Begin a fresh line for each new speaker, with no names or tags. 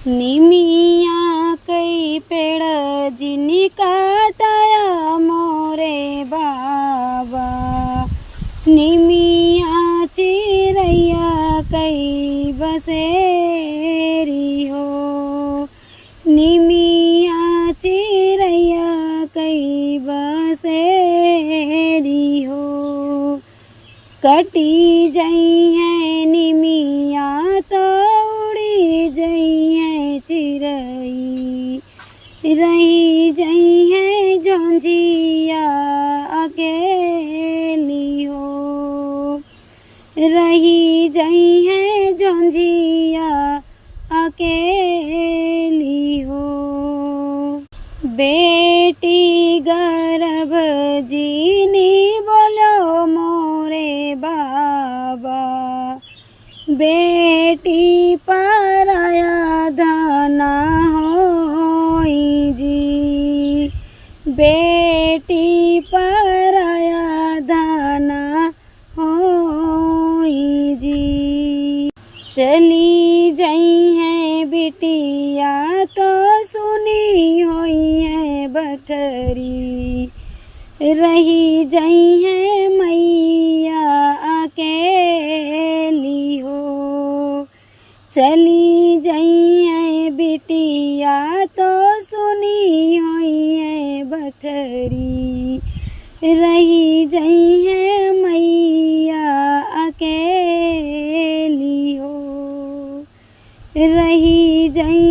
निमिया कई पेड़ जिनी काटाया मोरे बाबा। निमिया चिरैया कई बसेरी हो। निमिया चिरैया कई बसेरी हो। कटी जई है निमिया तो उड़ी जई है चिरई। रही जई है झुंझिया अकेली हो। रही जई है झुंझिया अकेली हो। बेटी गर्भ जीनी बोलो मोरे बाबा। बेटी पराया धना होई जी। बेटी पराया धना होई जी। चली जई है बिटिया तो सुनी होई है बखरी। रही जई है मैया अकेली हो। चली जई है बिटिया तो सुनी होई है बखरी। रही जई है मैया अकेली हो। रही जई